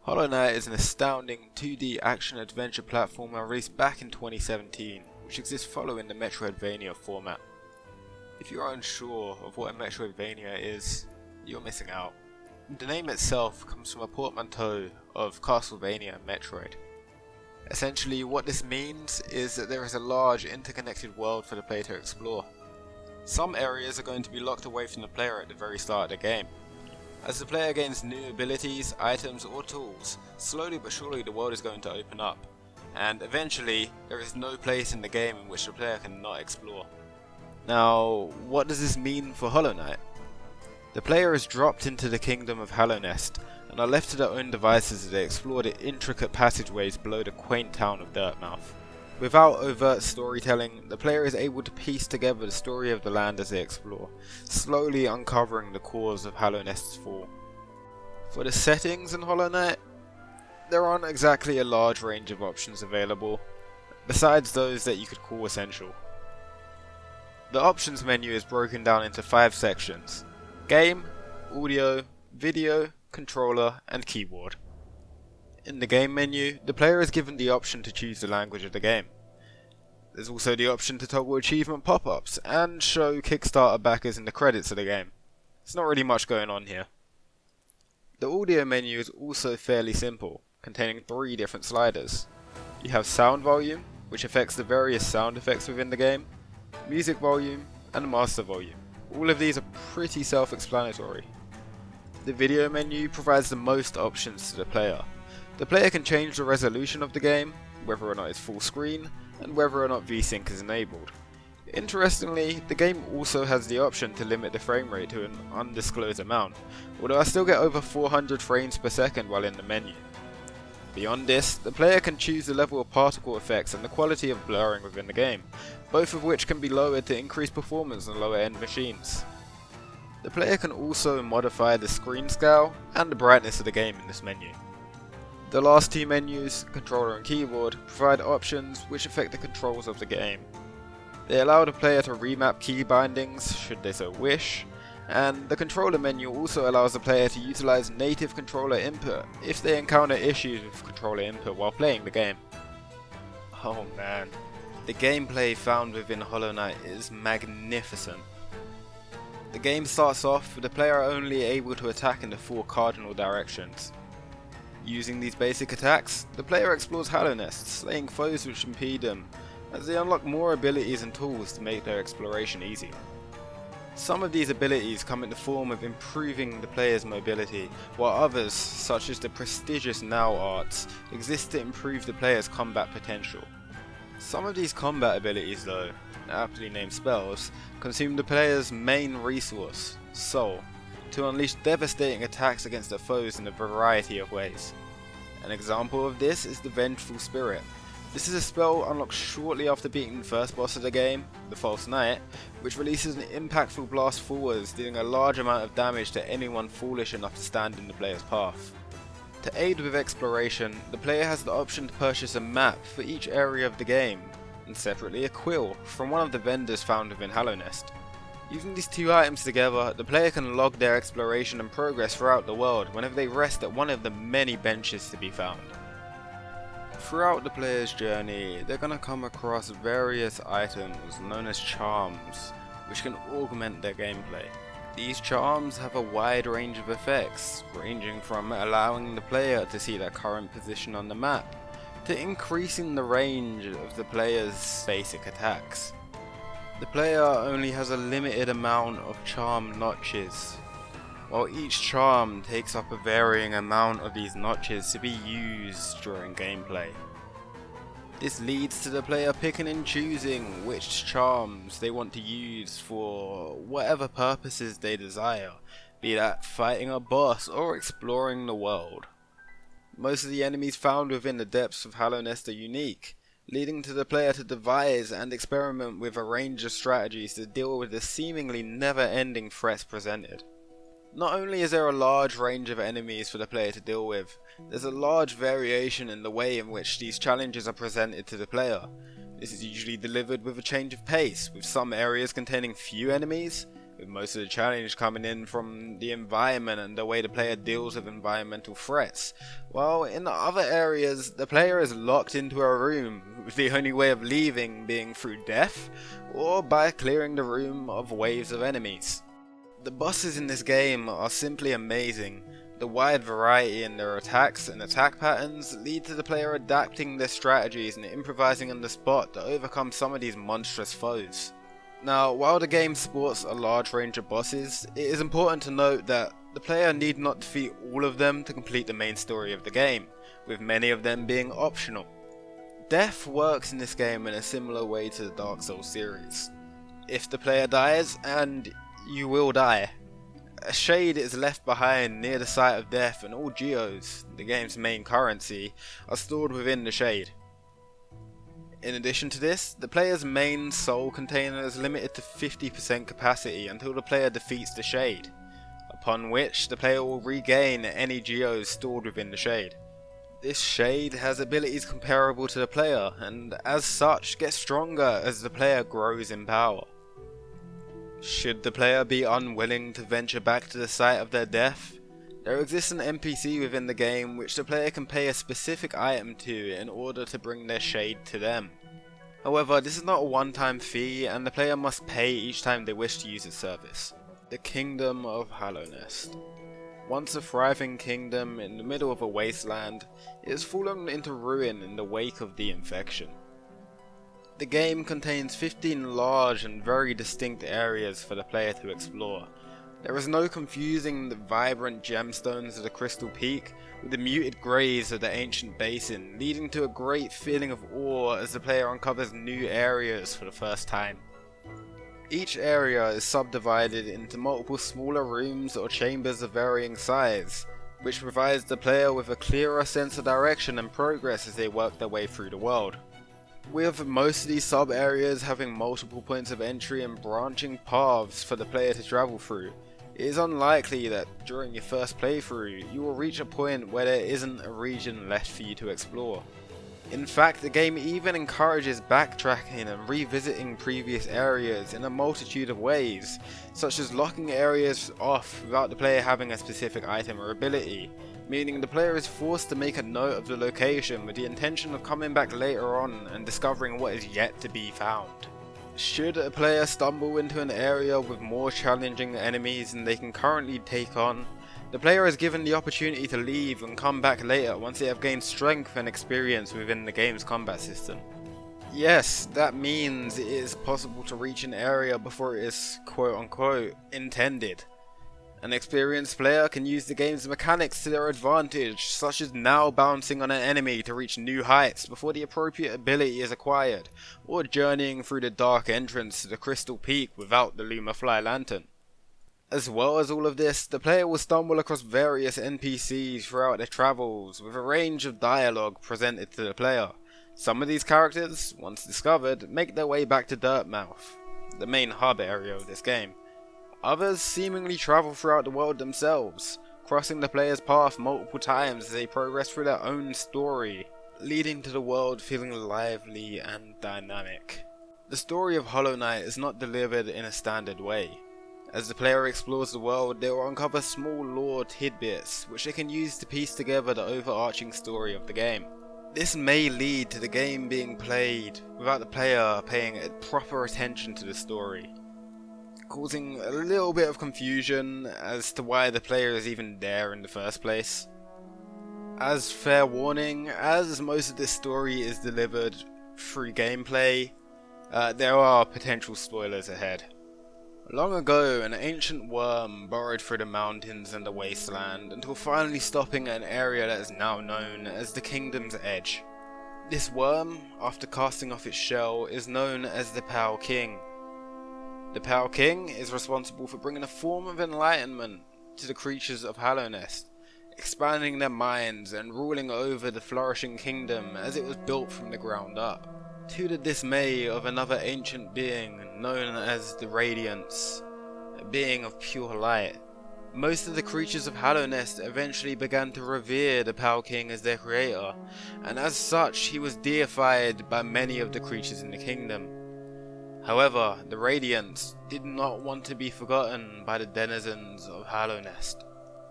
Hollow Knight is an astounding 2D action-adventure platformer released back in 2017, which exists following the Metroidvania format. If you are unsure of what a Metroidvania is, you're missing out. The name itself comes from a portmanteau of Castlevania and Metroid. Essentially, what this means is that there is a large interconnected world for the player to explore. Some areas are going to be locked away from the player at the very start of the game. As the player gains new abilities, items or tools, slowly but surely the world is going to open up, and eventually there is no place in the game in which the player cannot explore. Now, what does this mean for Hollow Knight? The player is dropped into the kingdom of Hallownest and are left to their own devices as they explore the intricate passageways below the quaint town of Dirtmouth. Without overt storytelling, the player is able to piece together the story of the land as they explore, slowly uncovering the cause of Hallownest's fall. For the settings in Hollow Knight, there aren't exactly a large range of options available, besides those that you could call essential. The options menu is broken down into 5 sections: game, audio, video, controller, and keyboard. In the game menu, the player is given the option to choose the language of the game. There's also the option to toggle achievement pop-ups and show Kickstarter backers in the credits of the game. There's not really much going on here. The audio menu is also fairly simple, containing 3 different sliders. You have sound volume, which affects the various sound effects within the game, music volume, and master volume. All of these are pretty self-explanatory. The video menu provides the most options to the player. The player can change the resolution of the game, whether or not it's full screen, and whether or not VSync is enabled. Interestingly, the game also has the option to limit the frame rate to an undisclosed amount, although I still get over 400 frames per second while in the menu. Beyond this, the player can choose the level of particle effects and the quality of blurring within the game, both of which can be lowered to increase performance on lower end machines. The player can also modify the screen scale and the brightness of the game in this menu. The last 2 menus, controller and keyboard, provide options which affect the controls of the game. They allow the player to remap key bindings should they so wish, and the controller menu also allows the player to utilize native controller input if they encounter issues with controller input while playing the game. Oh man, the gameplay found within Hollow Knight is magnificent. The game starts off with the player only able to attack in the 4 cardinal directions. Using these basic attacks, the player explores Hallownest, slaying foes which impede them, as they unlock more abilities and tools to make their exploration easier. Some of these abilities come in the form of improving the player's mobility, while others, such as the prestigious Now arts, exist to improve the player's combat potential. Some of these combat abilities though, aptly named spells, consume the player's main resource, Soul, to unleash devastating attacks against their foes in a variety of ways. An example of this is the Vengeful Spirit. This is a spell unlocked shortly after beating the first boss of the game, the False Knight, which releases an impactful blast forwards, dealing a large amount of damage to anyone foolish enough to stand in the player's path. To aid with exploration, the player has the option to purchase a map for each area of the game, and separately a quill from one of the vendors found within Hallownest. Using these 2 items together, the player can log their exploration and progress throughout the world whenever they rest at one of the many benches to be found. Throughout the player's journey, they're going to come across various items known as charms, which can augment their gameplay. These charms have a wide range of effects, ranging from allowing the player to see their current position on the map, to increasing the range of the player's basic attacks. The player only has a limited amount of charm notches, while each charm takes up a varying amount of these notches to be used during gameplay. This leads to the player picking and choosing which charms they want to use for whatever purposes they desire, be that fighting a boss or exploring the world. Most of the enemies found within the depths of Hallownest are unique, leading to the player to devise and experiment with a range of strategies to deal with the seemingly never-ending threats presented. Not only is there a large range of enemies for the player to deal with, there's a large variation in the way in which these challenges are presented to the player. This is usually delivered with a change of pace, with some areas containing few enemies, with most of the challenge coming in from the environment and the way the player deals with environmental threats, while in the other areas the player is locked into a room, with the only way of leaving being through death or by clearing the room of waves of enemies. The bosses in this game are simply amazing. The wide variety in their attacks and attack patterns lead to the player adapting their strategies and improvising on the spot to overcome some of these monstrous foes. Now, while the game sports a large range of bosses, it is important to note that the player need not defeat all of them to complete the main story of the game, with many of them being optional. Death works in this game in a similar way to the Dark Souls series. If the player dies, and you will die, a shade is left behind near the site of death, and all geos, the game's main currency, are stored within the shade. In addition to this, the player's main soul container is limited to 50% capacity until the player defeats the shade, upon which the player will regain any geos stored within the shade. This shade has abilities comparable to the player, and as such gets stronger as the player grows in power. Should the player be unwilling to venture back to the site of their death, there exists an NPC within the game which the player can pay a specific item to in order to bring their shade to them. However, this is not a one-time fee, and the player must pay each time they wish to use its service. The Kingdom of Hallownest. Once a thriving kingdom in the middle of a wasteland, it has fallen into ruin in the wake of the infection. The game contains 15 large and very distinct areas for the player to explore. There is no confusing the vibrant gemstones of the Crystal Peak with the muted greys of the ancient basin, leading to a great feeling of awe as the player uncovers new areas for the first time. Each area is subdivided into multiple smaller rooms or chambers of varying size, which provides the player with a clearer sense of direction and progress as they work their way through the world. With most of these sub-areas having multiple points of entry and branching paths for the player to travel through, it is unlikely that during your first playthrough you will reach a point where there isn't a region left for you to explore. In fact, the game even encourages backtracking and revisiting previous areas in a multitude of ways, such as locking areas off without the player having a specific item or ability, meaning the player is forced to make a note of the location with the intention of coming back later on and discovering what is yet to be found. Should a player stumble into an area with more challenging enemies than they can currently take on, the player is given the opportunity to leave and come back later once they have gained strength and experience within the game's combat system. Yes, that means it is possible to reach an area before it is quote-unquote intended. An experienced player can use the game's mechanics to their advantage, such as now bouncing on an enemy to reach new heights before the appropriate ability is acquired, or journeying through the dark entrance to the Crystal Peak without the Lumafly lantern. As well as all of this, the player will stumble across various NPCs throughout their travels, with a range of dialogue presented to the player. Some of these characters, once discovered, make their way back to Dirtmouth, the main hub area of this game. Others seemingly travel throughout the world themselves, crossing the player's path multiple times as they progress through their own story, leading to the world feeling lively and dynamic. The story of Hollow Knight is not delivered in a standard way. As the player explores the world, they will uncover small lore tidbits which they can use to piece together the overarching story of the game. This may lead to the game being played without the player paying proper attention to the story, causing a little bit of confusion as to why the player is even there in the first place. As fair warning, as most of this story is delivered through gameplay, there are potential spoilers ahead. Long ago, an ancient worm burrowed through the mountains and the wasteland until finally stopping at an area that is now known as the Kingdom's Edge. This worm, after casting off its shell, is known as the Pale King. The Pale King is responsible for bringing a form of enlightenment to the creatures of Hallownest, expanding their minds and ruling over the flourishing kingdom as it was built from the ground up, to the dismay of another ancient being known as the Radiance, a being of pure light. Most of the creatures of Hallownest eventually began to revere the Pale King as their creator, and as such he was deified by many of the creatures in the kingdom. However, the Radiants did not want to be forgotten by the denizens of Hallownest.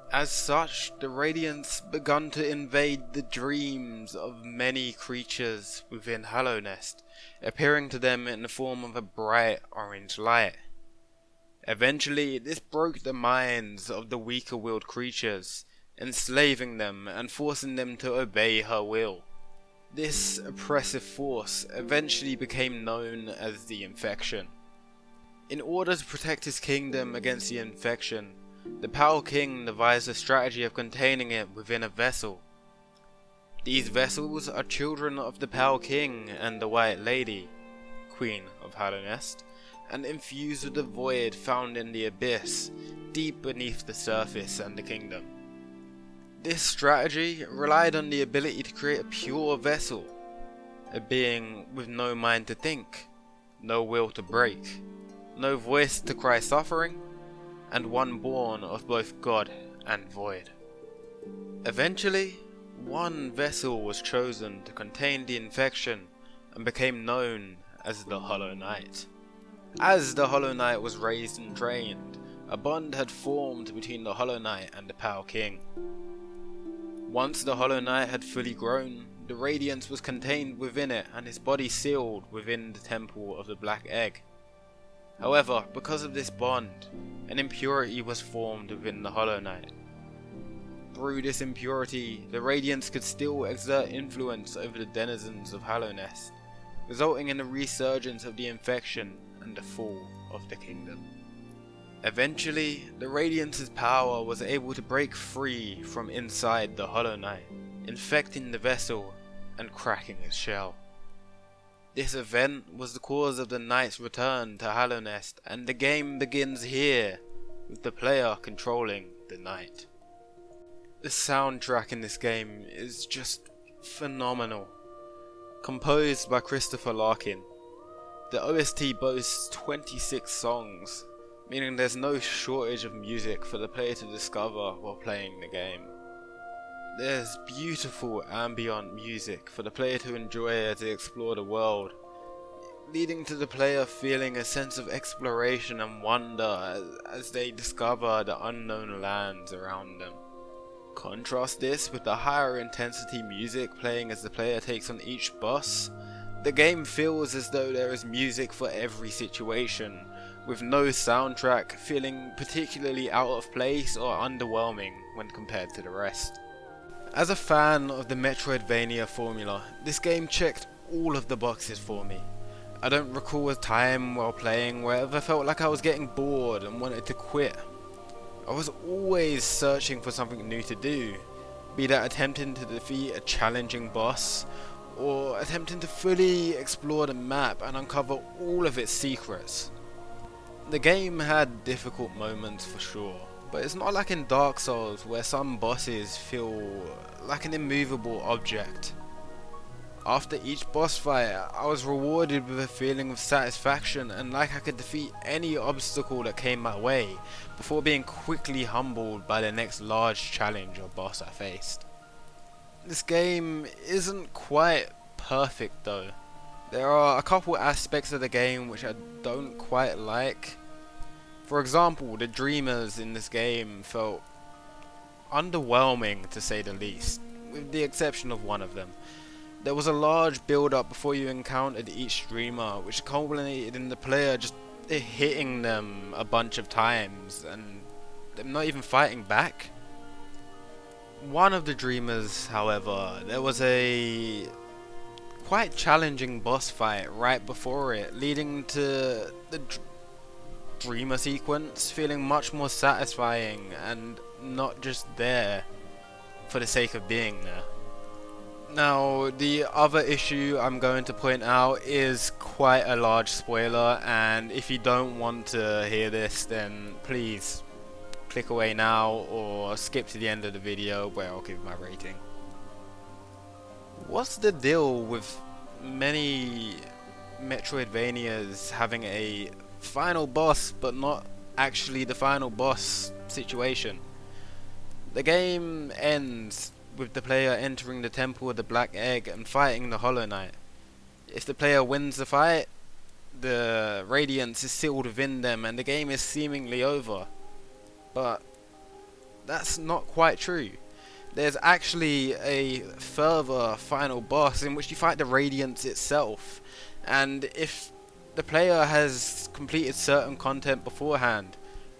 As such, the Radiants begun to invade the dreams of many creatures within Hallownest, appearing to them in the form of a bright orange light. Eventually, this broke the minds of the weaker-willed creatures, enslaving them and forcing them to obey her will. This oppressive force eventually became known as the Infection. In order to protect his kingdom against the Infection, the Pale King devised a strategy of containing it within a vessel. These vessels are children of the Pale King and the White Lady, Queen of Hallownest, and infused with the void found in the abyss, deep beneath the surface and the kingdom. This strategy relied on the ability to create a pure vessel, a being with no mind to think, no will to break, no voice to cry suffering, and one born of both God and void. Eventually, one vessel was chosen to contain the Infection and became known as the Hollow Knight. As the Hollow Knight was raised and trained, a bond had formed between the Hollow Knight and the Pale King. Once the Hollow Knight had fully grown, the Radiance was contained within it and his body sealed within the Temple of the Black Egg. However, because of this bond, an impurity was formed within the Hollow Knight. Through this impurity, the Radiance could still exert influence over the denizens of Hallownest, resulting in a resurgence of the Infection and the fall of the kingdom. Eventually, the Radiance's power was able to break free from inside the Hollow Knight, infecting the vessel and cracking its shell. This event was the cause of the Knight's return to Hallownest, and the game begins here, with the player controlling the Knight. The soundtrack in this game is just phenomenal. Composed by Christopher Larkin, the OST boasts 26 songs, meaning there's no shortage of music for the player to discover while playing the game. There's beautiful ambient music for the player to enjoy as they explore the world, leading to the player feeling a sense of exploration and wonder as they discover the unknown lands around them. Contrast this with the higher intensity music playing as the player takes on each boss. The game feels as though there is music for every situation, with no soundtrack feeling particularly out of place or underwhelming when compared to the rest. As a fan of the Metroidvania formula, this game checked all of the boxes for me. I don't recall a time while playing where I ever felt like I was getting bored and wanted to quit. I was always searching for something new to do, be that attempting to defeat a challenging boss, or attempting to fully explore the map and uncover all of its secrets. The game had difficult moments for sure, but it's not like in Dark Souls where some bosses feel like an immovable object. After each boss fight, I was rewarded with a feeling of satisfaction and like I could defeat any obstacle that came my way, before being quickly humbled by the next large challenge or boss I faced. This game isn't quite perfect though. There are a couple aspects of the game which I don't quite like. For example, the dreamers in this game felt underwhelming to say the least, with the exception of one of them. There was a large build up before you encountered each dreamer, which culminated in the player just hitting them a bunch of times and them not even fighting back. One of the dreamers, however, there was a quite challenging boss fight right before it, leading to the dreamer sequence feeling much more satisfying and not just there for the sake of being there. Now, the other issue I'm going to point out is quite a large spoiler, and if you don't want to hear this, then please click away now or skip to the end of the video where I'll give my rating. What's the deal with many Metroidvanias having a final boss but not actually the final boss situation? The game ends with the player entering the Temple of the Black Egg and fighting the Hollow Knight. If the player wins the fight, the radiance is sealed within them and the game is seemingly over. But that's not quite true. There's actually a further final boss in which you fight the radiance itself, and if the player has completed certain content beforehand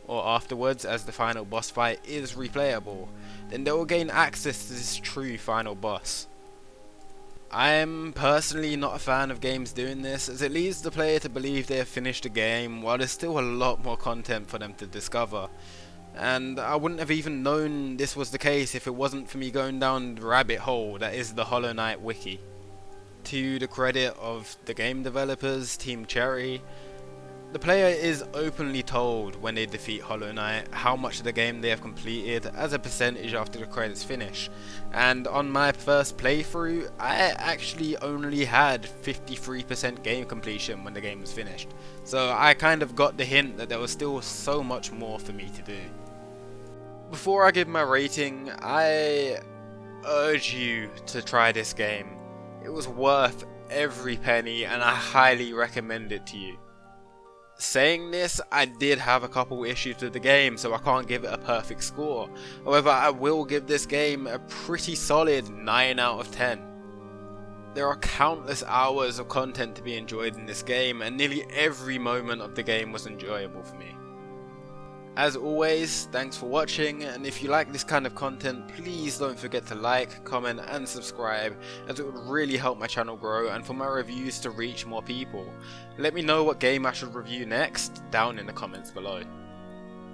or afterwards, as the final boss fight is replayable, then they will gain access to this true final boss. I'm personally not a fan of games doing this, as it leads the player to believe they have finished the game while there's still a lot more content for them to discover. And I wouldn't have even known this was the case if it wasn't for me going down the rabbit hole that is the Hollow Knight wiki. To the credit of the game developers, Team Cherry, the player is openly told when they defeat Hollow Knight how much of the game they have completed as a percentage after the credits finish. And on my first playthrough, I actually only had 53% game completion when the game was finished. So I kind of got the hint that there was still so much more for me to do. Before I give my rating, I urge you to try this game. It was worth every penny and I highly recommend it to you. Saying this, I did have a couple issues with the game, so I can't give it a perfect score. However, I will give this game a pretty solid 9 out of 10. There are countless hours of content to be enjoyed in this game, and nearly every moment of the game was enjoyable for me. As always, thanks for watching, and if you like this kind of content, please don't forget to like, comment and subscribe, as it would really help my channel grow and for my reviews to reach more people. Let me know what game I should review next down in the comments below.